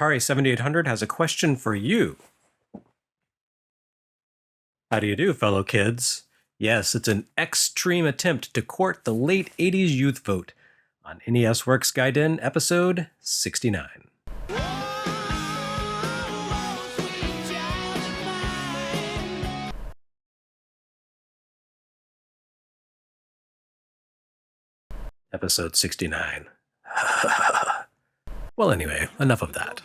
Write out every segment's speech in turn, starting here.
Atari 7800 has a question for you. How do you do, fellow kids? Yes, it's an extreme attempt to court the late 80s youth vote on NES Works Gaiden episode 69. Episode 69. Well, anyway, enough of that.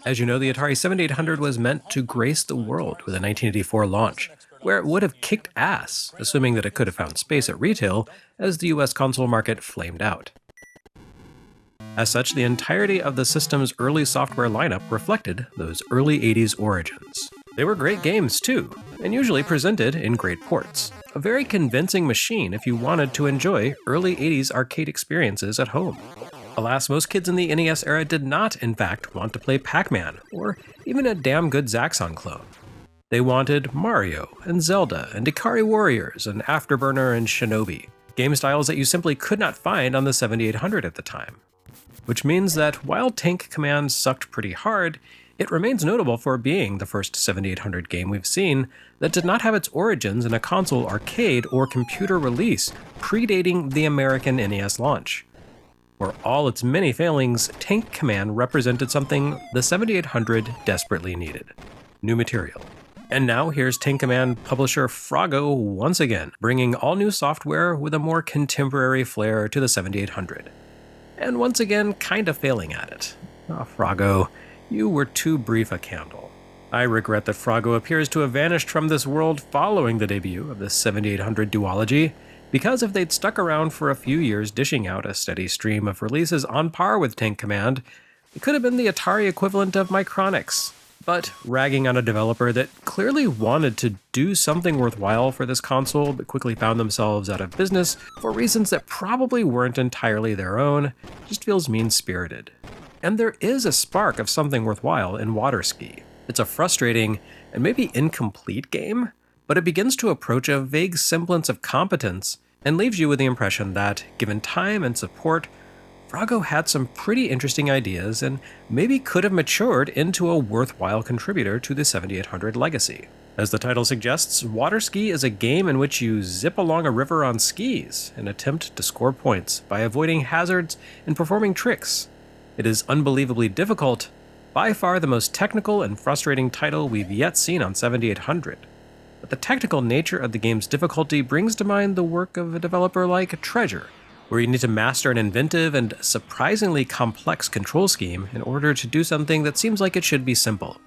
As you know, the Atari 7800 was meant to grace the world with a 1984 launch, where it would have kicked ass, assuming that it could have found space at retail as the US console market flamed out. As such, the entirety of the system's early software lineup reflected those early 80s origins. They were great games too, and usually presented in great ports. A very convincing machine if you wanted to enjoy early 80s arcade experiences at home. Alas, most kids in the NES era did not, in fact, want to play Pac-Man, or even a damn good Zaxxon clone. They wanted Mario, and Zelda, and Ikari Warriors, and Afterburner, and Shinobi, game styles that you simply could not find on the 7800 at the time. Which means that while Tank Command sucked pretty hard, it remains notable for being the first 7800 game we've seen that did not have its origins in a console arcade or computer release predating the American NES launch. For all its many failings, Tank Command represented something the 7800 desperately needed: new material. And now here's Tank Command publisher Froggo once again, bringing all new software with a more contemporary flair to the 7800. And once again, kinda failing at it. Froggo, you were too brief a candle. I regret that Froggo appears to have vanished from this world following the debut of the 7800 duology, because if they'd stuck around for a few years dishing out a steady stream of releases on par with Tank Command, it could have been the Atari equivalent of Micronix. But ragging on a developer that clearly wanted to do something worthwhile for this console but quickly found themselves out of business for reasons that probably weren't entirely their own just feels mean-spirited. And there is a spark of something worthwhile in Water Ski. It's a frustrating and maybe incomplete game, but it begins to approach a vague semblance of competence and leaves you with the impression that, given time and support, Froggo had some pretty interesting ideas and maybe could have matured into a worthwhile contributor to the 7800 legacy. As the title suggests, Water Ski is a game in which you zip along a river on skis and attempt to score points by avoiding hazards and performing tricks. It is unbelievably difficult, by far the most technical and frustrating title we've yet seen on 7800. But the technical nature of the game's difficulty brings to mind the work of a developer like Treasure, where you need to master an inventive and surprisingly complex control scheme in order to do something that seems like it should be simple.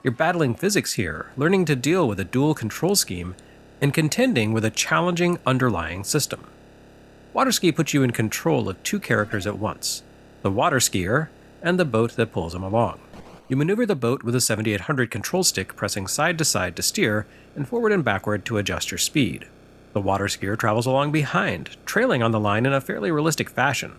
You're battling physics here, learning to deal with a dual control scheme, and contending with a challenging underlying system. Water Ski puts you in control of two characters at once: the water skier and the boat that pulls him along. You maneuver the boat with a 7800 control stick, pressing side to side to steer and forward and backward to adjust your speed. The water skier travels along behind, trailing on the line in a fairly realistic fashion.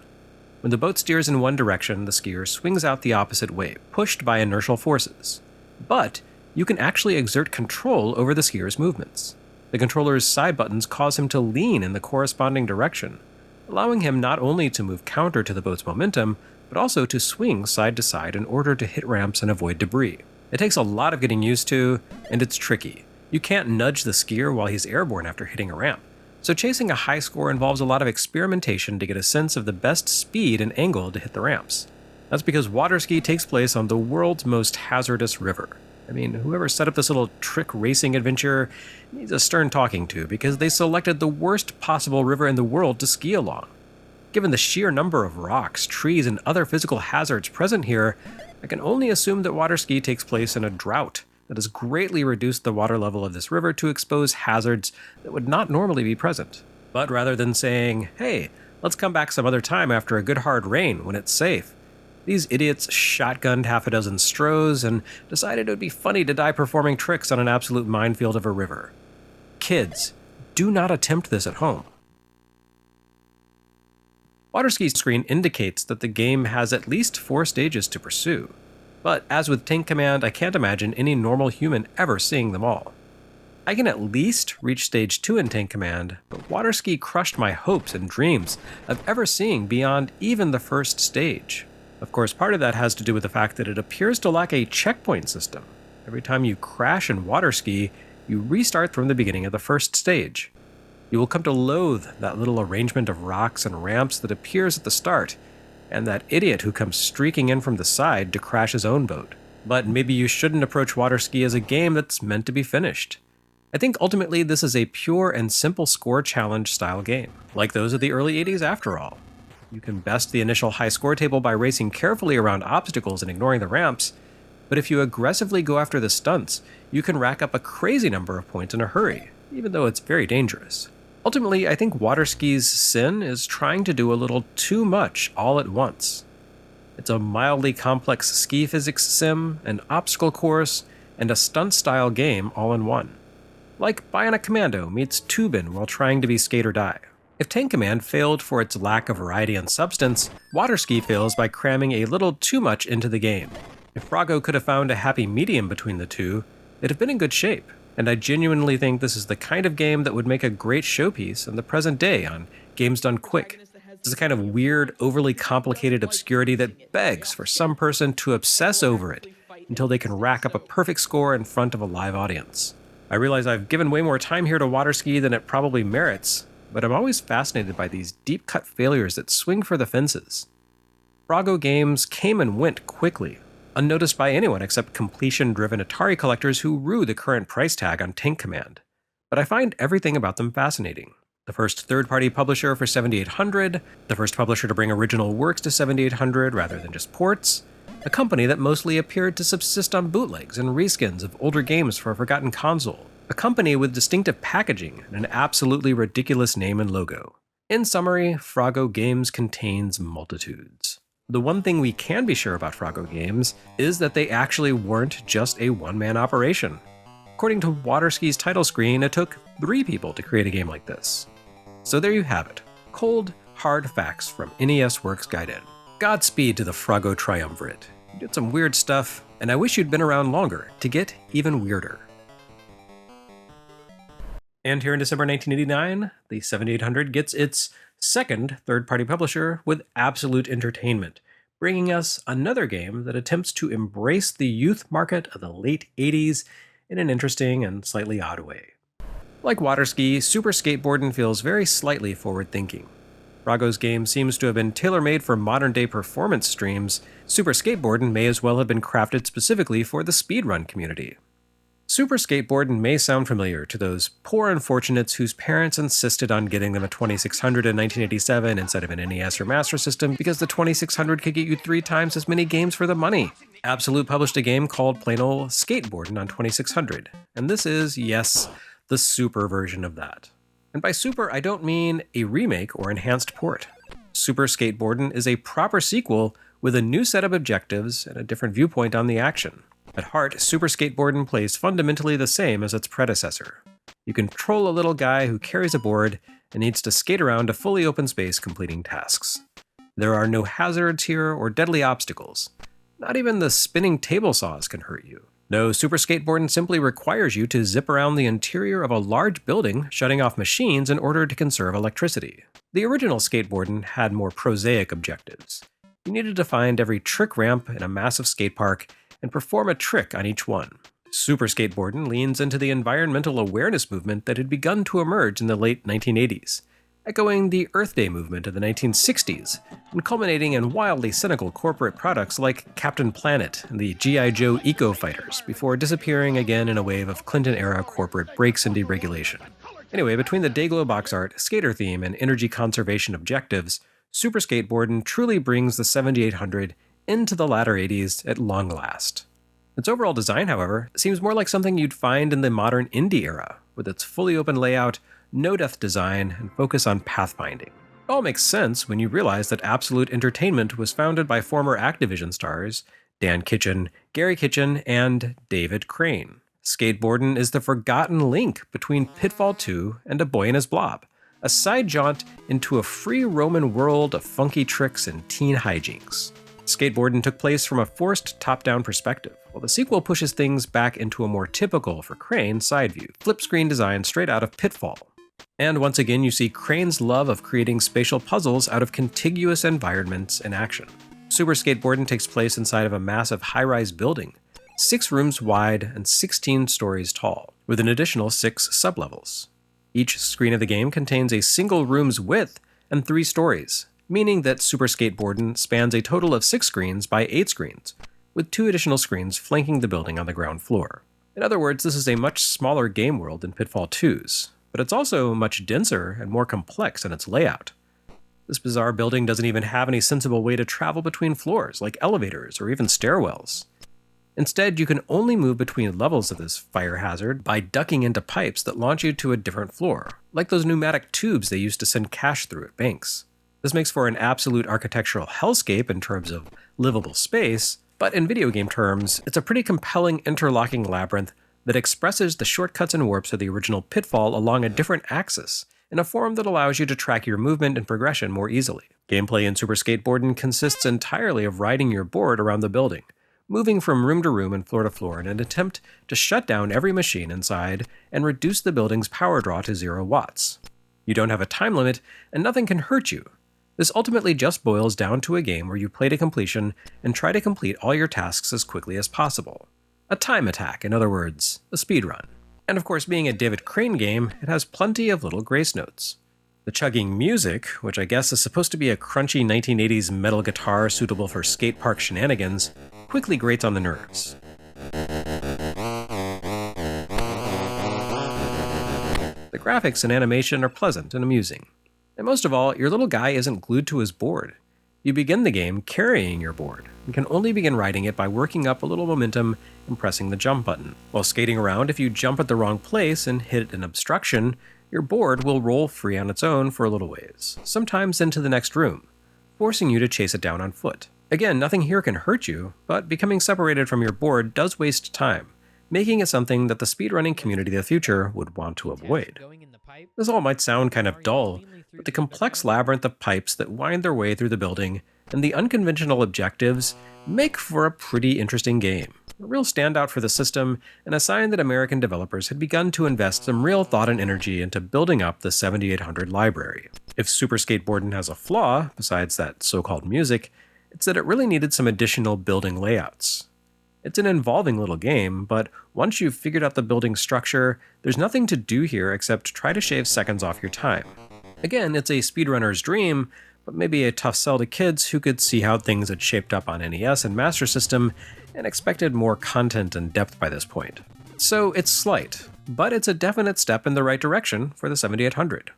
When the boat steers in one direction, the skier swings out the opposite way, pushed by inertial forces. But you can actually exert control over the skier's movements. The controller's side buttons cause him to lean in the corresponding direction, allowing him not only to move counter to the boat's momentum, but also to swing side to side in order to hit ramps and avoid debris. It takes a lot of getting used to, and it's tricky. You can't nudge the skier while he's airborne after hitting a ramp, so chasing a high score involves a lot of experimentation to get a sense of the best speed and angle to hit the ramps. That's because Water Ski takes place on the world's most hazardous river. I mean, whoever set up this little trick racing adventure needs a stern talking to, because they selected the worst possible river in the world to ski along. Given the sheer number of rocks, trees, and other physical hazards present here, I can only assume that Water Ski takes place in a drought that has greatly reduced the water level of this river to expose hazards that would not normally be present. But rather than saying, hey, let's come back some other time after a good hard rain when it's safe, these idiots shotgunned half a dozen Stros and decided it would be funny to die performing tricks on an absolute minefield of a river. Kids, do not attempt this at home. Water Ski's screen indicates that the game has at least 4 stages to pursue, but as with Tank Command, I can't imagine any normal human ever seeing them all. I can at least reach stage 2 in Tank Command, but Water Ski crushed my hopes and dreams of ever seeing beyond even the first stage. Of course, part of that has to do with the fact that it appears to lack a checkpoint system. Every time you crash in water ski, you restart from the beginning of the first stage. You will come to loathe that little arrangement of rocks and ramps that appears at the start, and that idiot who comes streaking in from the side to crash his own boat. But maybe you shouldn't approach water ski as a game that's meant to be finished. I think ultimately this is a pure and simple score challenge style game, like those of the early 80s after all. You can best the initial high score table by racing carefully around obstacles and ignoring the ramps, but if you aggressively go after the stunts, you can rack up a crazy number of points in a hurry, even though it's very dangerous. Ultimately, I think water ski's sin is trying to do a little too much all at once. It's a mildly complex ski physics sim, an obstacle course, and a stunt-style game all in one. Like Bionic Commando meets Tubin while trying to be Skate or Die. If Tank Command failed for its lack of variety and substance, water ski fails by cramming a little too much into the game. If Froggo could have found a happy medium between the two, it'd have been in good shape. And I genuinely think this is the kind of game that would make a great showpiece in the present day on Games Done Quick. This is a kind of weird, overly complicated obscurity that begs for some person to obsess over it until they can rack up a perfect score in front of a live audience. I realize I've given way more time here to water ski than it probably merits, but I'm always fascinated by these deep-cut failures that swing for the fences. Froggo Games came and went quickly, unnoticed by anyone except completion-driven Atari collectors who rue the current price tag on Tank Command. But I find everything about them fascinating. The first third-party publisher for 7800, the first publisher to bring original works to 7800 rather than just ports, a company that mostly appeared to subsist on bootlegs and reskins of older games for a forgotten console, a company with distinctive packaging and an absolutely ridiculous name and logo. In summary, Froggo Games contains multitudes. The one thing we can be sure about Froggo Games is that they actually weren't just a one-man operation. According to Waterski's title screen, it took 3 people to create a game like this. So there you have it. Cold, hard facts from NES Works Gaiden. Godspeed to the Froggo triumvirate. You did some weird stuff, and I wish you'd been around longer to get even weirder. And here in December 1989, the 7800 gets its second third-party publisher with Absolute Entertainment, bringing us another game that attempts to embrace the youth market of the late 80s in an interesting and slightly odd way. Like Waterski, Super Skateboardin feels very slightly forward-thinking. Froggo's game seems to have been tailor-made for modern-day performance streams. Super Skateboardin may as well have been crafted specifically for the speedrun community. Super Skateboardin may sound familiar to those poor unfortunates whose parents insisted on getting them a 2600 in 1987 instead of an NES or Master System because the 2600 could get you 3 times as many games for the money. Absolute published a game called plain ol' Skateboardin on 2600, and this is, yes, the super version of that. And by super, I don't mean a remake or enhanced port. Super Skateboardin is a proper sequel with a new set of objectives and a different viewpoint on the action. At heart, Super Skateboardin plays fundamentally the same as its predecessor. You control a little guy who carries a board and needs to skate around a fully open space completing tasks. There are no hazards here or deadly obstacles. Not even the spinning table saws can hurt you. No, Super Skateboardin simply requires you to zip around the interior of a large building, shutting off machines in order to conserve electricity. The original Skateboardin had more prosaic objectives. You needed to find every trick ramp in a massive skate park and perform a trick on each one. Super Skateboardin leans into the environmental awareness movement that had begun to emerge in the late 1980s, echoing the Earth Day movement of the 1960s, and culminating in wildly cynical corporate products like Captain Planet and the G.I. Joe Eco Fighters, before disappearing again in a wave of Clinton-era corporate breaks and deregulation. Anyway, between the Dayglow box art, skater theme, and energy conservation objectives, Super Skateboardin truly brings the 7800 into the latter 80s at long last. Its overall design, however, seems more like something you'd find in the modern indie era, with its fully open layout, no-death design, and focus on pathfinding. It all makes sense when you realize that Absolute Entertainment was founded by former Activision stars Dan Kitchen, Gary Kitchen, and David Crane. Skateboardin is the forgotten link between Pitfall 2 and A Boy and His Blob, a side jaunt into a free roaming world of funky tricks and teen hijinks. Skateboardin took place from a forced top-down perspective, while the sequel pushes things back into a more typical, for Crane, side view, flip-screen design straight out of Pitfall. And once again, you see Crane's love of creating spatial puzzles out of contiguous environments in action. Super Skateboardin takes place inside of a massive high-rise building, 6 rooms wide and 16 stories tall, with an additional 6 sublevels. Each screen of the game contains a single room's width and 3 stories, meaning that Super Skateboardin spans a total of 6 screens by 8 screens, with 2 additional screens flanking the building on the ground floor. In other words, this is a much smaller game world than Pitfall 2's, but it's also much denser and more complex in its layout. This bizarre building doesn't even have any sensible way to travel between floors, like elevators or even stairwells. Instead, you can only move between levels of this fire hazard by ducking into pipes that launch you to a different floor, like those pneumatic tubes they used to send cash through at banks. This makes for an absolute architectural hellscape in terms of livable space, but in video game terms, it's a pretty compelling interlocking labyrinth that expresses the shortcuts and warps of the original Pitfall along a different axis, in a form that allows you to track your movement and progression more easily. Gameplay in Super Skateboardin consists entirely of riding your board around the building, moving from room to room and floor to floor in an attempt to shut down every machine inside and reduce the building's power draw to 0 watts. You don't have a time limit, and nothing can hurt you. This ultimately just boils down to a game where you play to completion and try to complete all your tasks as quickly as possible. A time attack, in other words, a speedrun. And of course, being a David Crane game, it has plenty of little grace notes. The chugging music, which I guess is supposed to be a crunchy 1980s metal guitar suitable for skate park shenanigans, quickly grates on the nerves. The graphics and animation are pleasant and amusing. And most of all, your little guy isn't glued to his board. You begin the game carrying your board, and can only begin riding it by working up a little momentum and pressing the jump button. While skating around, if you jump at the wrong place and hit an obstruction, your board will roll free on its own for a little ways, sometimes into the next room, forcing you to chase it down on foot. Again, nothing here can hurt you, but becoming separated from your board does waste time, making it something that the speedrunning community of the future would want to avoid. This all might sound kind of dull, but the complex labyrinth of pipes that wind their way through the building and the unconventional objectives make for a pretty interesting game. A real standout for the system, and a sign that American developers had begun to invest some real thought and energy into building up the 7800 library. If Super Skateboardin has a flaw, besides that so-called music, it's that it really needed some additional building layouts. It's an involving little game, but once you've figured out the building structure, there's nothing to do here except try to shave seconds off your time. Again, it's a speedrunner's dream, but maybe a tough sell to kids who could see how things had shaped up on NES and Master System and expected more content and depth by this point. So it's slight, but it's a definite step in the right direction for the 7800.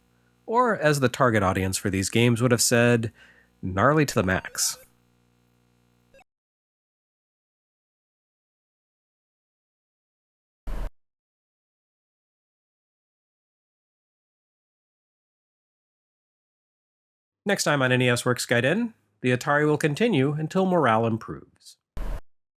Or, as the target audience for these games would have said, gnarly to the max. Next time on NES Works Gaiden, the Atari will continue until morale improves.